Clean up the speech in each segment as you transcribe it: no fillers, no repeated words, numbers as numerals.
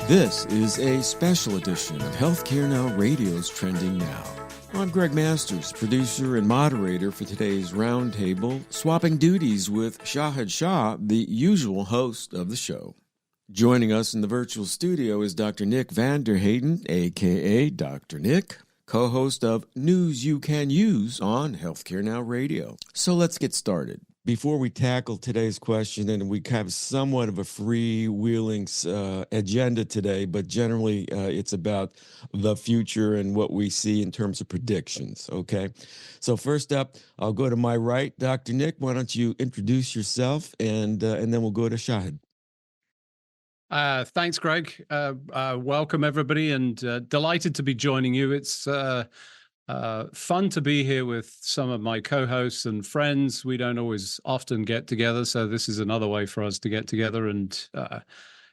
This is a special edition of Healthcare Now Radio's Trending Now. I'm Gregg Masters, producer and moderator for today's roundtable, swapping duties with Shahid Shah, the usual host of the show. Joining us in the virtual studio is Dr. Nick van der Hayden, a.k.a. Dr. Nick, co-host of News You Can Use on Healthcare Now Radio. So let's get started. Before we tackle today's question, and we have somewhat of a freewheeling agenda today, but generally it's about the future and what we see in terms of predictions, okay? So first up, I'll go to my right. Dr. Nick, why don't you introduce yourself, and then we'll go to Shahid. Thanks, Greg. Welcome, everybody, and delighted to be joining you. It's fun to be here with some of my co-hosts and friends. We don't always often get together, so this is another way for us to get together and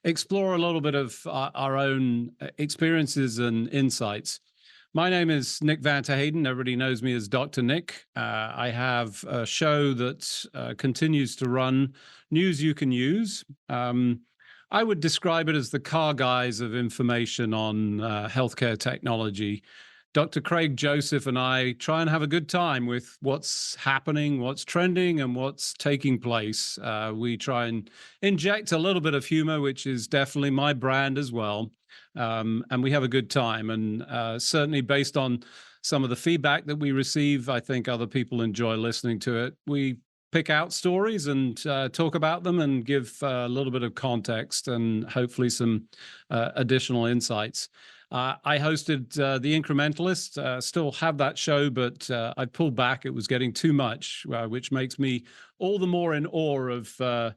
explore a little bit of our own experiences and insights. My name is Nick van der Hayden. Everybody knows me as Dr. Nick. I have a show that continues to run, News You Can Use. I would describe it as the car guys of information on healthcare technology. Dr. Craig Joseph and I try and have a good time with what's happening, what's trending, and what's taking place. We try and inject a little bit of humor, which is definitely my brand as well. And we have a good time. And certainly based on some of the feedback that we receive, I think other people enjoy listening to it. We pick out stories and talk about them and give a little bit of context and hopefully some additional insights. I hosted The Incrementalist, still have that show, but I pulled back. It was getting too much, which makes me all the more in awe of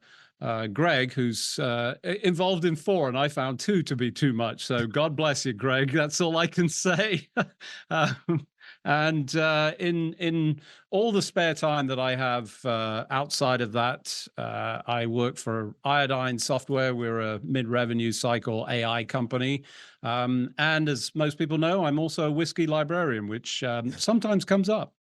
Greg, who's involved in 4, and I found 2 to be too much. So God bless you, Greg. That's all I can say. And in all the spare time that I have outside of that, I work for Iodine Software. We're a mid-revenue cycle AI company. And as most people know, I'm also a whiskey librarian, which sometimes comes up.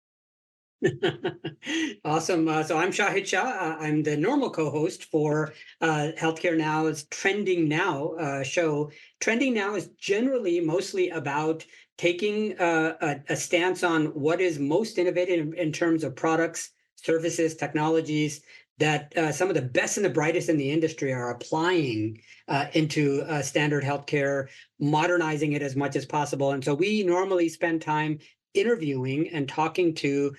Awesome. So I'm Shahid Shah. I'm the normal co-host for Healthcare Now's Trending Now show. Trending Now is generally mostly about taking a stance on what is most innovative in terms of products, services, technologies that some of the best and the brightest in the industry are applying into standard healthcare, modernizing it as much as possible. And so we normally spend time interviewing and talking to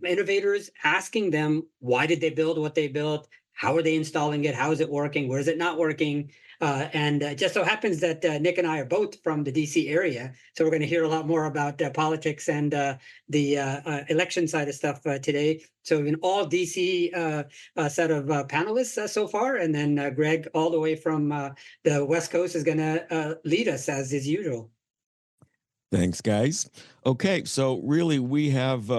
innovators, asking them, why did they build what they built? How are they installing it? How is it working? Where is it not working? And it just so happens that Nick and I are both from the DC area. So we're going to hear a lot more about politics and the election side of stuff today. So an all DC set of panelists so far. And then Greg, all the way from the West Coast, is going to lead us as is usual. Thanks, guys. Okay, so really we have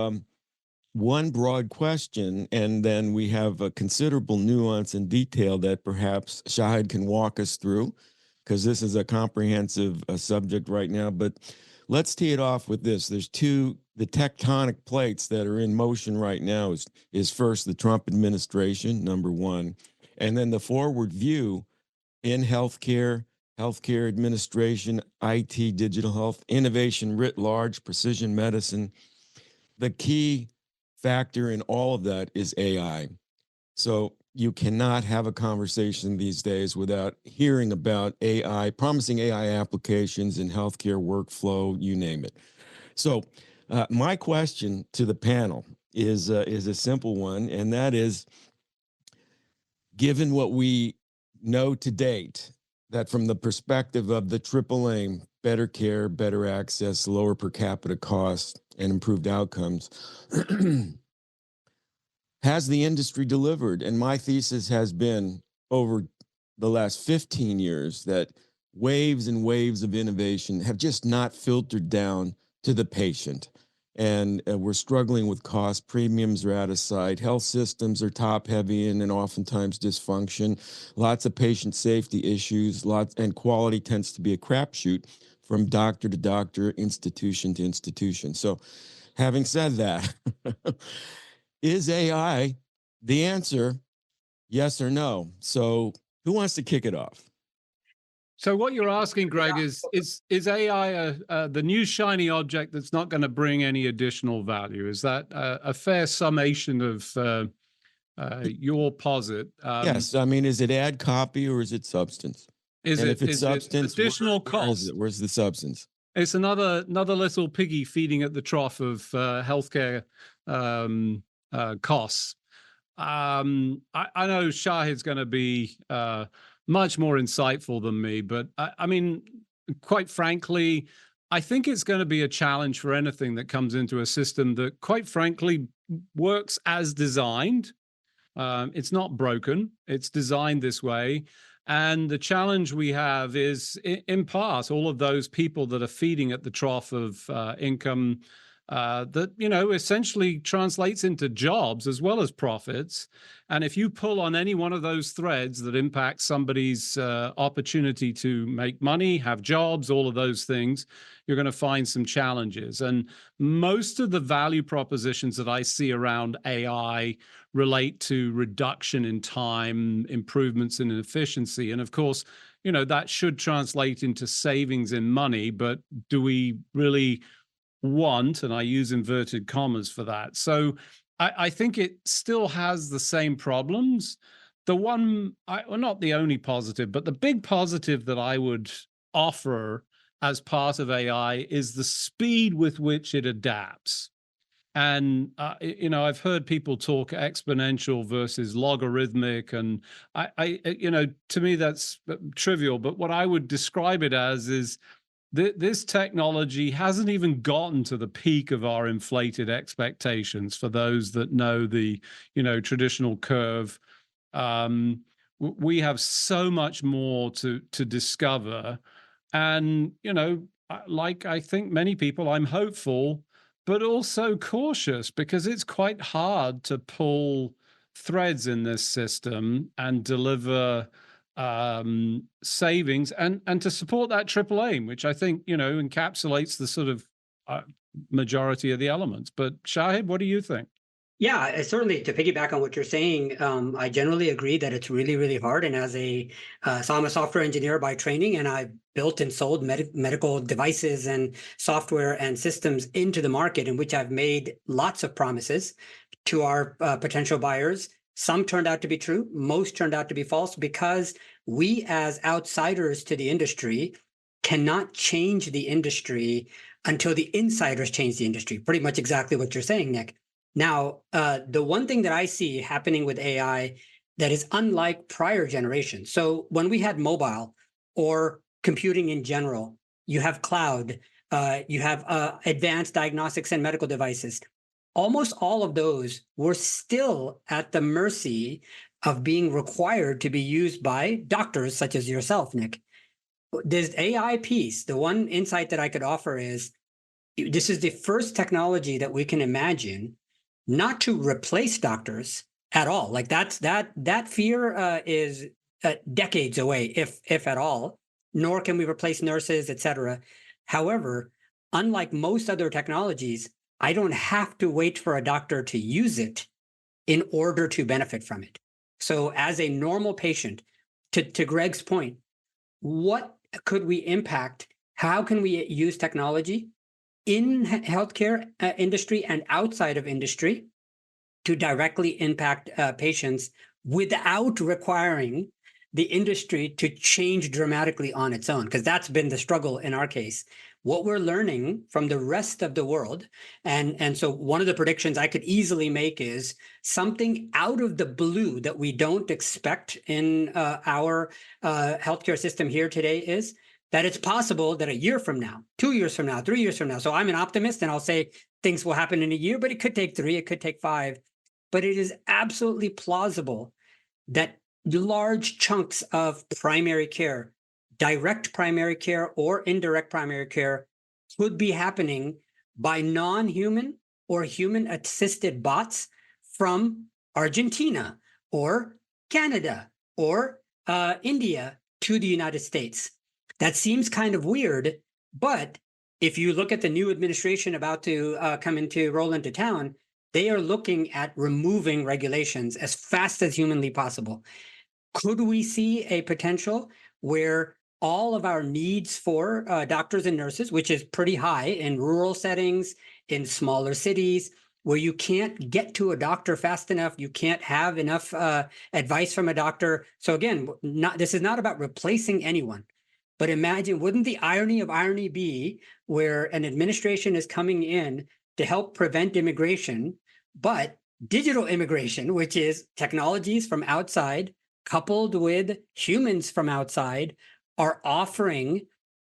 one broad question, and then we have a considerable nuance and detail that perhaps Shahid can walk us through, because this is a comprehensive subject right now. But let's tee it off with this. There's the tectonic plates that are in motion right now is first the Trump administration, number one, and then the forward view in healthcare administration, IT, digital health, innovation writ large, precision medicine. The key factor in all of that is AI. So you cannot have a conversation these days without hearing about AI, promising AI applications in healthcare workflow, you name it. So my question to the panel is a simple one, and that is, given what we know to date, that from the perspective of the triple aim, better care, better access, lower per capita costs, and improved outcomes, has the industry delivered? And my thesis has been over the last 15 years that waves and waves of innovation have just not filtered down to the patient. And we're struggling with cost. Premiums are out of sight. Health systems are top heavy and oftentimes dysfunction. Lots of patient safety issues. And quality tends to be a crapshoot from doctor to doctor, institution to institution. So, having said that, is AI the answer? Yes or no? So, who wants to kick it off? So what you're asking, Greg, is AI the new shiny object that's not going to bring any additional value? Is that a fair summation of your posit? Yes. I mean, is it ad copy or is it substance? Is And it if it's is it substance, additional where is cost? it? Where's the substance? It's another little piggy feeding at the trough of healthcare costs. I know Shahid's going to be much more insightful than me, but I mean, quite frankly, I think it's going to be a challenge for anything that comes into a system that, quite frankly, works as designed. It's not broken. It's designed this way. And the challenge we have is, in part, all of those people that are feeding at the trough of income that, essentially translates into jobs as well as profits. And if you pull on any one of those threads that impacts somebody's opportunity to make money, have jobs, all of those things, you're going to find some challenges. And most of the value propositions that I see around AI relate to reduction in time, improvements in efficiency. And of course, that should translate into savings in money, but do we really want, and I use inverted commas for that. So I think it still has the same problems. The one, well, not the only positive, but the big positive that I would offer as part of AI is the speed with which it adapts. And I've heard people talk exponential versus logarithmic, and to me that's trivial. But what I would describe it as is this technology hasn't even gotten to the peak of our inflated expectations. For those that know the traditional curve, we have so much more to discover, and like I think many people, I'm hopeful but also cautious, because it's quite hard to pull threads in this system and deliver savings and to support that triple aim, which I think encapsulates the sort of majority of the elements. But Shahid, what do you think? Yeah, certainly to piggyback on what you're saying, I generally agree that it's really, really hard. And so I'm a software engineer by training, and I've built and sold medical devices and software and systems into the market, in which I've made lots of promises to our potential buyers. Some turned out to be true, most turned out to be false, because we as outsiders to the industry cannot change the industry until the insiders change the industry. Pretty much exactly what you're saying, Nick. Now, the one thing that I see happening with AI that is unlike prior generations. So when we had mobile or computing in general, you have cloud, you have advanced diagnostics and medical devices. Almost all of those were still at the mercy of being required to be used by doctors such as yourself, Nick. This AI piece, the one insight that I could offer is, this is the first technology that we can imagine not to replace doctors at all. Like that fear is decades away, if at all. Nor can we replace nurses, etc. However, unlike most other technologies, I don't have to wait for a doctor to use it in order to benefit from it. So, as a normal patient, to Gregg's point, what could we impact? How can we use technology in healthcare industry and outside of industry to directly impact patients without requiring the industry to change dramatically on its own? Because that's been the struggle in our case. What we're learning from the rest of the world, and so one of the predictions I could easily make is something out of the blue that we don't expect in our healthcare system here today is that it's possible that a year from now, 2 years from now, 3 years from now, so I'm an optimist and I'll say things will happen in a year, but it could take 3, it could take 5. But it is absolutely plausible that large chunks of primary care, direct primary care or indirect primary care, could be happening by non-human or human-assisted bots from Argentina or Canada or India to the United States. That seems kind of weird, But if you look at the new administration about to roll into town, they are looking at removing regulations as fast as humanly possible. Could we see a potential where all of our needs for doctors and nurses, which is pretty high in rural settings, in smaller cities, where you can't get to a doctor fast enough, you can't have enough advice from a doctor. So again, this is not about replacing anyone, but imagine, wouldn't the irony of irony be where an administration is coming in to help prevent immigration, but digital immigration, which is technologies from outside coupled with humans from outside, are offering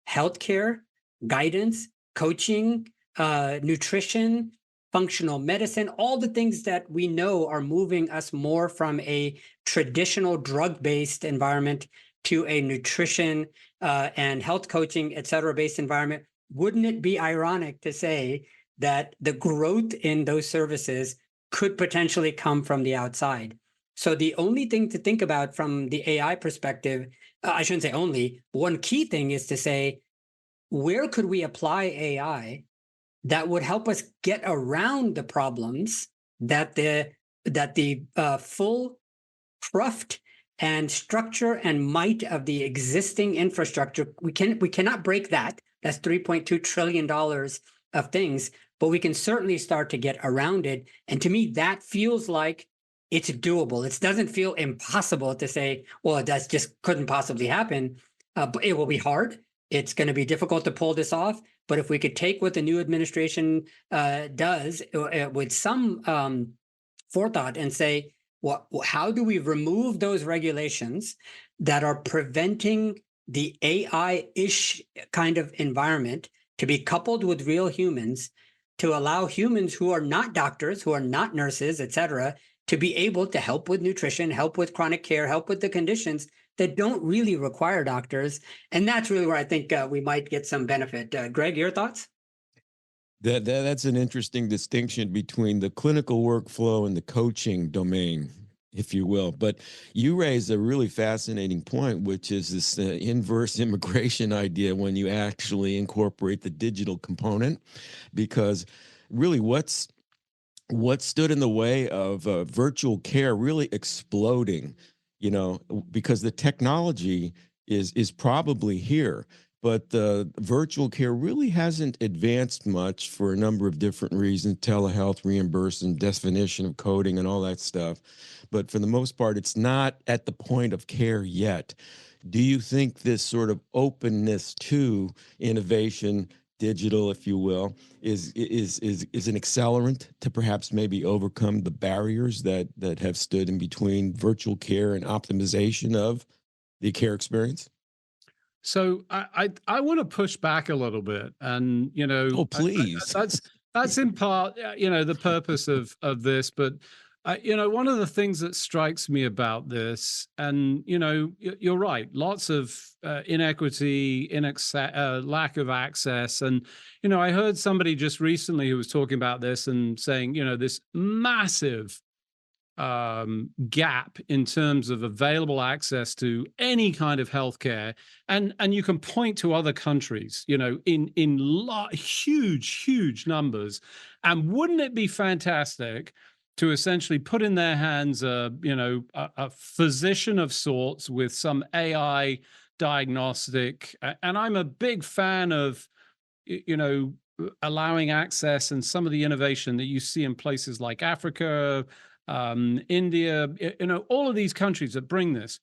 healthcare, guidance, coaching, nutrition, functional medicine, all the things that we know are moving us more from a traditional drug-based environment to a nutrition and health coaching, et cetera, based environment. Wouldn't it be ironic to say that the growth in those services could potentially come from the outside? So the only thing to think about from the AI perspective, I shouldn't say only, one key thing is to say, where could we apply AI that would help us get around the problems that the full craft and structure and might of the existing infrastructure, we cannot break that. That's $3.2 trillion of things, but we can certainly start to get around it. And to me, that feels like it's doable. It doesn't feel impossible to say, well, that just couldn't possibly happen. But it will be hard. It's going to be difficult to pull this off. But if we could take what the new administration does with some forethought and say, how do we remove those regulations that are preventing the AI-ish kind of environment to be coupled with real humans, to allow humans who are not doctors, who are not nurses, et cetera, to be able to help with nutrition, help with chronic care, help with the conditions that don't really require doctors. And that's really where I think we might get some benefit. Gregg, your thoughts? That's an interesting distinction between the clinical workflow and the coaching domain, if you will. But you raise a really fascinating point, which is this inverse immigration idea when you actually incorporate the digital component, because really what stood in the way of virtual care really exploding, because the technology is probably here, but the virtual care really hasn't advanced much for a number of different reasons: telehealth, reimbursement, definition of coding, and all that stuff. But for the most part, it's not at the point of care yet. Do you think this sort of openness to innovation, digital, if you will, is an accelerant to perhaps maybe overcome the barriers that have stood in between virtual care and optimization of the care experience? So I want to push back a little bit, and Oh, please. that's in part the purpose of this. But one of the things that strikes me about this, and you're right, lots of inequity, lack of access, and I heard somebody just recently who was talking about this and saying this massive gap in terms of available access to any kind of healthcare, and you can point to other countries, in huge numbers. And wouldn't it be fantastic to essentially put in their hands a physician of sorts with some AI diagnostic? And I'm a big fan of allowing access and some of the innovation that you see in places like Africa, India, all of these countries that bring this.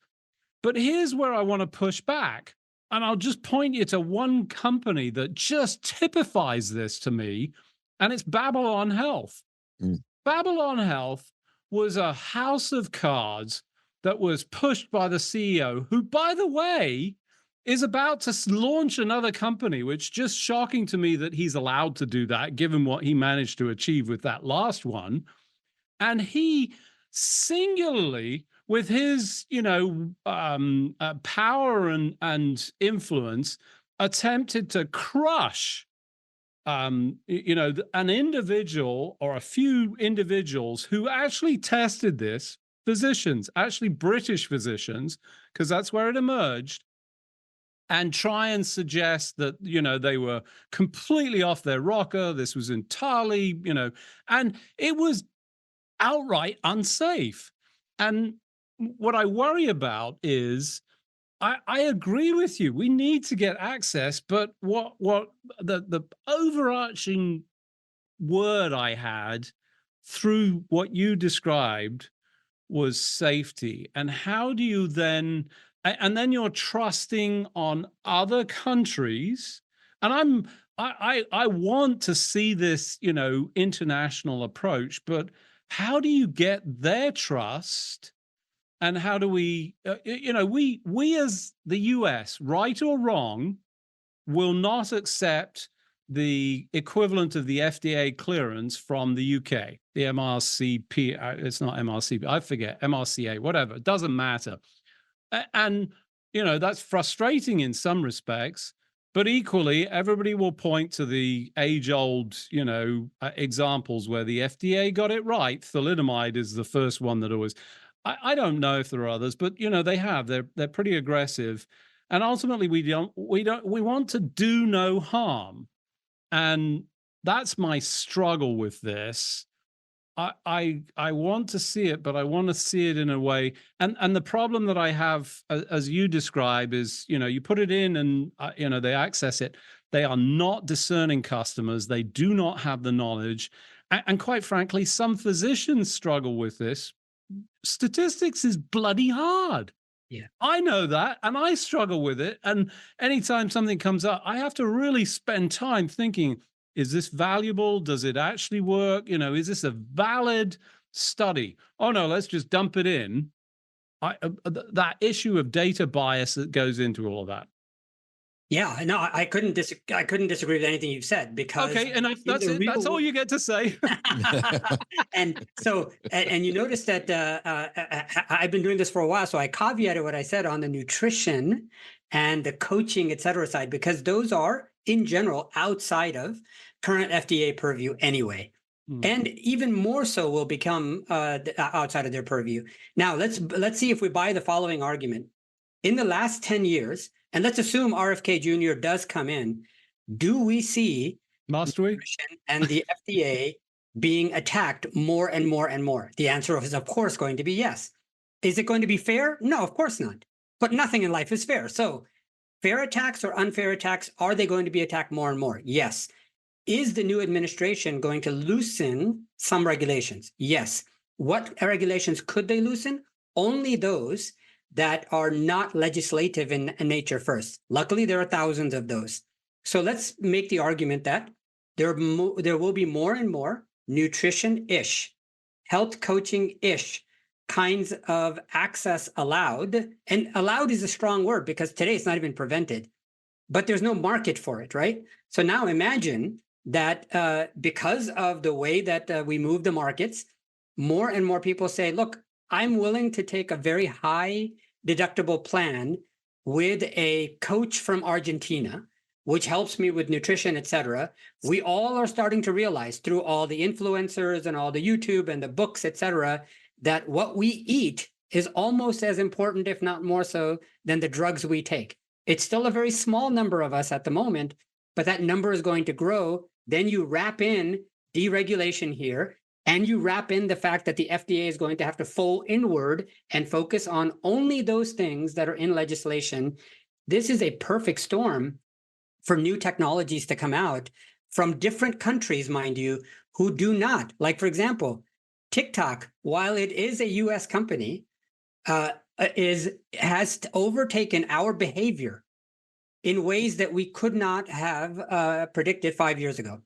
But here's where I want to push back. And I'll just point you to one company that just typifies this to me, and it's Babylon Health. Mm. Babylon Health was a house of cards that was pushed by the CEO, who, by the way, is about to launch another company, which just shocking to me that he's allowed to do that, given what he managed to achieve with that last one. And he singularly, with his, power and influence, attempted to crush, an individual or a few individuals who actually tested this, physicians, actually British physicians, because that's where it emerged, and try and suggest that, they were completely off their rocker. This was entirely, and it was outright unsafe. And what I worry about is, I agree with you. We need to get access, but what the overarching word I had through what you described was safety. And how do you then, and then you're trusting on other countries. And I want to see this, international approach, but how do you get their trust? And how do we, we as the US, right or wrong, will not accept the equivalent of the FDA clearance from the UK, the MRCP. It's not MRCP, I forget, MRCA, whatever. It doesn't matter. And, that's frustrating in some respects. But equally, everybody will point to the age-old, examples where the FDA got it right. Thalidomide is the first one that always. I don't know if there are others, but they have. They're pretty aggressive, and ultimately we want to do no harm, and that's my struggle with this. I want to see it, but I want to see it in a way. And the problem that I have, as you describe, is you put it in and they access it. They are not discerning customers. They do not have the knowledge, and quite frankly, some physicians struggle with this. Statistics is bloody hard. Yeah, I know that, and I struggle with it. And anytime something comes up, I have to really spend time thinking, is this valuable? Does it actually work? Is this a valid study? Oh no, let's just dump it in. That issue of data bias that goes into all of that. yeah, no, I couldn't disagree with anything you've said, because Okay, and that's it. That's all you get to say. And so, and you notice that I've been doing this for a while, so I caveated what I said on the nutrition and the coaching, et cetera, side, because those are, in general, outside of current FDA purview anyway. And even more so will become outside of their purview. Now, let's see if we buy the following argument. In the last 10 years, and let's assume RFK Jr. does come in, do we see Must we? and the FDA being attacked more and more and more? The answer is, of course, going to be yes. Is it going to be fair? No, of course not. But nothing in life is fair. So fair attacks or unfair attacks, are they going to be attacked more and more? Yes. Is the new administration going to loosen some regulations? Yes. What regulations could they loosen? Only those that are not legislative in nature first. Luckily, there are thousands of those. So let's make the argument that there will be more and more nutrition-ish, health coaching-ish kinds of access allowed. And allowed is a strong word, because today it's not even prevented, but there's no market for it, right? So now imagine that because of the way that we move the markets, more and more people say, look, I'm willing to take a very high deductible plan with a coach from Argentina, which helps me with nutrition, et cetera. We all are starting to realize through all the influencers and all the YouTube and the books, et cetera, that what we eat is almost as important, if not more so, than the drugs we take. It's still a very small number of us at the moment, but that number is going to grow. Then you wrap in deregulation here, and you wrap in the fact that the FDA is going to have to fold inward and focus on only those things that are in legislation. This is a perfect storm for new technologies to come out from different countries, mind you, who do not. Like, for example, TikTok, while it is a US company, has overtaken our behavior in ways that we could not have predicted 5 years ago.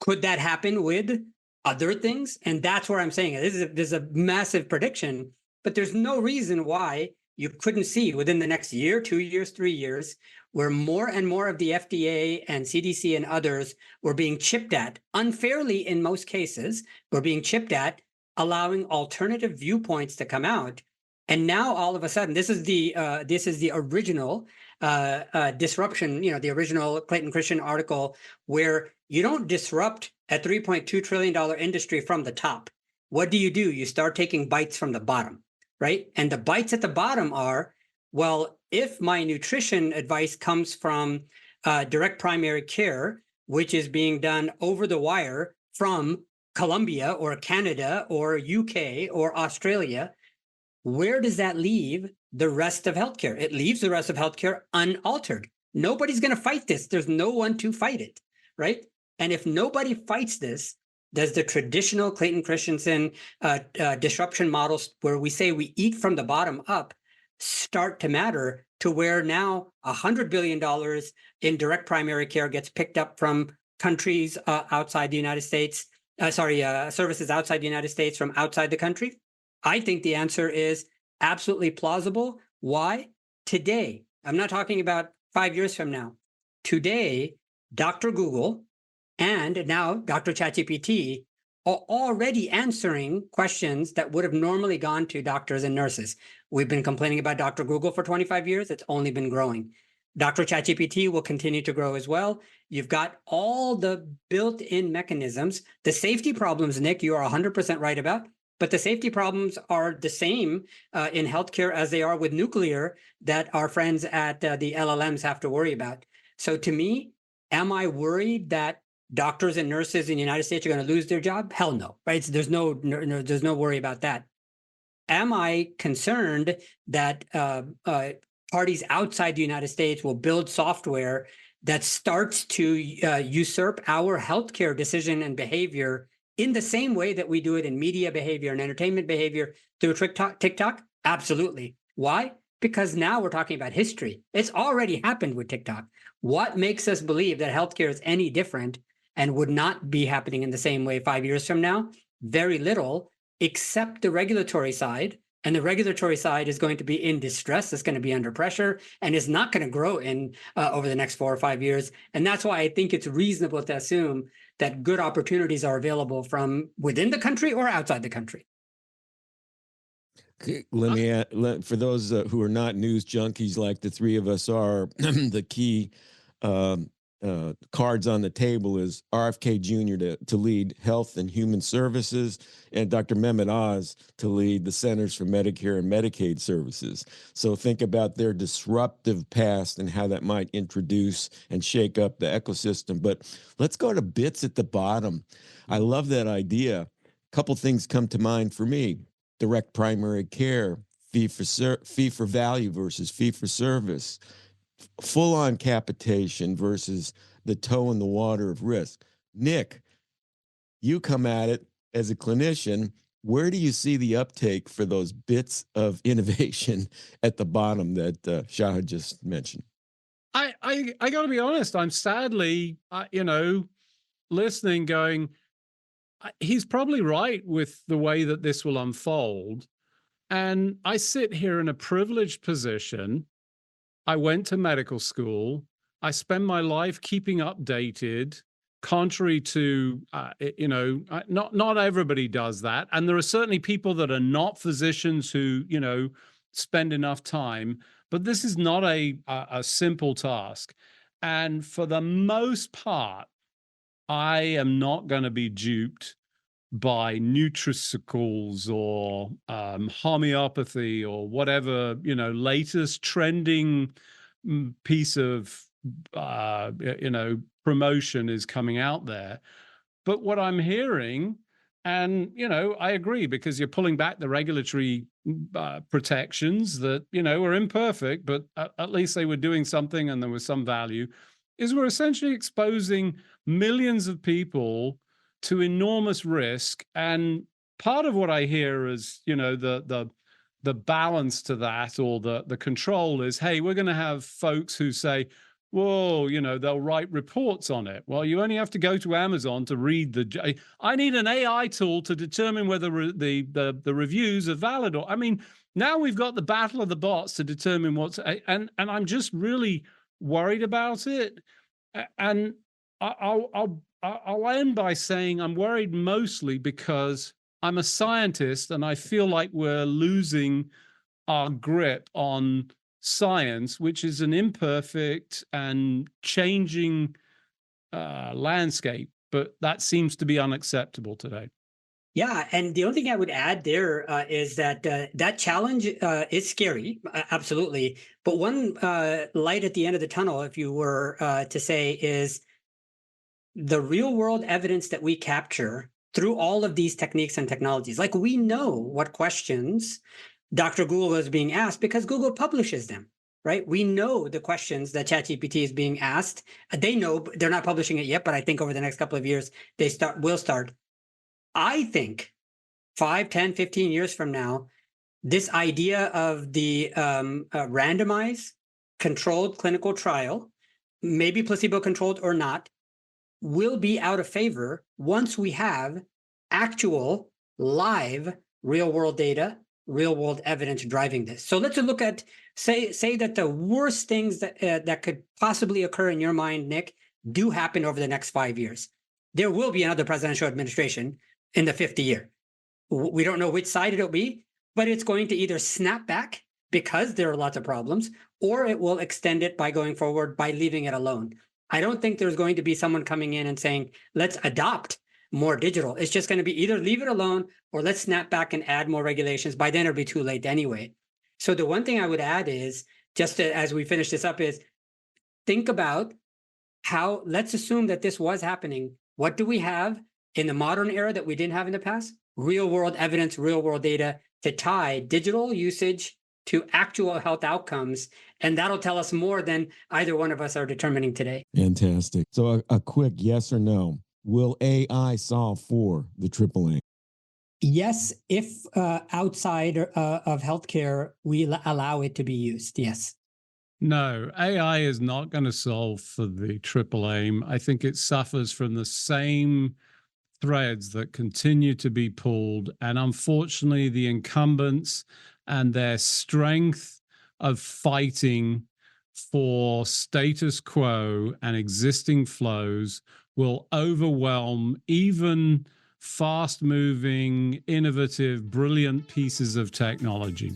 Could that happen with other things? And that's where I'm saying this is a massive prediction, but there's no reason why you couldn't see within the next year, 2 years, 3 years, where more and more of the FDA and CDC and others were being chipped at, unfairly in most cases, were being chipped at, allowing alternative viewpoints to come out. And now all of a sudden, this is the original disruption, the original Clayton Christian article, where you don't disrupt a $3.2 trillion industry from the top. What do? You start taking bites from the bottom, right? And the bites at the bottom are, Well, if my nutrition advice comes from direct primary care, which is being done over the wire from Colombia or Canada or UK or Australia, where does that leave the rest of healthcare? It leaves the rest of healthcare unaltered. Nobody's going to fight this. There's no one to fight it, right? And if nobody fights this, does the traditional Clayton Christensen disruption models, where we say we eat from the bottom up, start to matter, to where now $100 billion in direct primary care gets picked up from countries outside the United States, services outside the United States from outside the country? I think the answer is absolutely plausible. Why? Today, I'm not talking about 5 years from now. Today, Dr. Google and now Dr. ChatGPT are already answering questions that would have normally gone to doctors and nurses. We've been complaining about Dr. Google for 25 years. It's only been growing. Dr. ChatGPT will continue to grow as well. You've got all the built-in mechanisms. The safety problems, Nick, you are 100% right about. But the safety problems are the same in healthcare as they are with nuclear, that our friends at the LLMs have to worry about. So to me, am I worried that doctors and nurses in the United States are going to lose their job? Hell no, right? So there's no worry about that. Am I concerned that parties outside the United States will build software that starts to usurp our healthcare decision and behavior in the same way that we do it in media behavior and entertainment behavior through TikTok? Absolutely. Why? Because now we're talking about history. It's already happened with TikTok. What makes us believe that healthcare is any different and would not be happening in the same way 5 years from now? Very little, except the regulatory side. And the regulatory side is going to be in distress. It's going to be under pressure and is not going to grow in over the next 4 or 5 years. And that's why I think it's reasonable to assume that good opportunities are available from within the country or outside the country. Let me add, for those who are not news junkies like the three of us are, the key cards on the table is RFK Jr. to lead Health and Human Services, and Dr. Mehmet Oz to lead the Centers for Medicare and Medicaid Services. So think about their disruptive past and how that might introduce and shake up the ecosystem. But let's go to bits at the bottom. I love that idea. A couple things come to mind for me: direct primary care, fee for value versus fee for service, full-on capitation versus the toe in the water of risk. Nick, you come at it as a clinician. Where do you see the uptake for those bits of innovation at the bottom that Shahid just mentioned? I got to be honest. I'm sadly, listening, going, he's probably right with the way that this will unfold. And I sit here in a privileged position. I went to medical school. I spend my life keeping updated, contrary to, not everybody does that. And there are certainly people that are not physicians who, spend enough time. But this is not a simple task. And for the most part, I am not going to be duped by nutraceuticals or homeopathy or whatever, latest trending piece of, promotion is coming out there. But what I'm hearing, and, I agree, because you're pulling back the regulatory protections that, are imperfect, but at least they were doing something and there was some value, is we're essentially exposing millions of people to enormous risk. And part of what I hear is, the balance to that, or the control is, hey, we're going to have folks who say, whoa, they'll write reports on it. Well, you only have to go to Amazon to read I need an AI tool to determine whether the reviews are valid. Or, now we've got the battle of the bots to determine and I'm just really worried about it. And I'll end by saying I'm worried mostly because I'm a scientist and I feel like we're losing our grip on science, which is an imperfect and changing landscape. But that seems to be unacceptable today. Yeah, and the only thing I would add there is that that challenge is scary, absolutely. But one light at the end of the tunnel, if you were to say, is the real world evidence that we capture through all of these techniques and technologies. Like, we know what questions Dr. Google is being asked because Google publishes them, right? We know the questions that ChatGPT is being asked. They know they're not publishing it yet, but I think over the next couple of years will start. I think 5, 10, 15 years from now, this idea of the randomized controlled clinical trial, maybe placebo controlled or not, will be out of favor once we have actual live real world data, real world evidence driving this. So let's look at, say that the worst things that could possibly occur in your mind, Nick, do happen over the next 5 years. There will be another presidential administration in the 50th year. We don't know which side it'll be, but it's going to either snap back because there are lots of problems, or it will extend it by going forward by leaving it alone. I don't think there's going to be someone coming in and saying, let's adopt more digital. It's just going to be either leave it alone or let's snap back and add more regulations. By then it'll be too late anyway. So the one thing I would add is, just as we finish this up, is think about how, let's assume that this was happening. What do we have in the modern era that we didn't have in the past? Real world evidence, real world data to tie digital usage to actual health outcomes. And that'll tell us more than either one of us are determining today. Fantastic. So a quick yes or no. Will AI solve for the AAA? Yes, if outside of healthcare, we allow it to be used. Yes. No, AI is not going to solve for the triple aim. I think it suffers from the same threads that continue to be pulled. And unfortunately, the incumbents and their strength of fighting for status quo and existing flows will overwhelm even fast-moving, innovative, brilliant pieces of technology.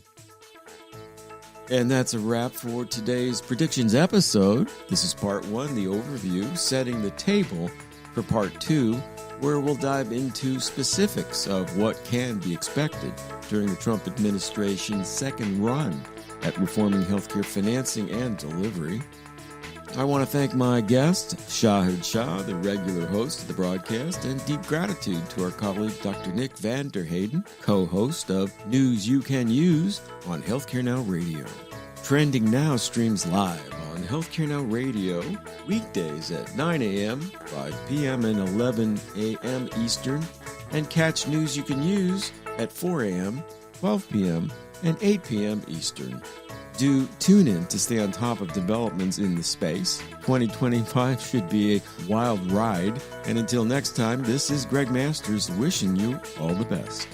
And that's a wrap for today's predictions episode. This is part 1, the overview, setting the table for part 2, where we'll dive into specifics of what can be expected during the Trump administration's second run at reforming healthcare financing and delivery. I want to thank my guest, Shahid Shah, the regular host of the broadcast, and deep gratitude to our colleague, Dr. Nick Van der Hayden, co-host of News You Can Use on Healthcare Now Radio. Trending Now streams live on Healthcare Now Radio weekdays at 9 a.m., 5 p.m., and 11 a.m. Eastern, and catch News You Can Use at 4 a.m., 12 p.m., and 8 p.m. Eastern. Do tune in to stay on top of developments in the space. 2025 should be a wild ride. And until next time, this is Gregg Masters wishing you all the best.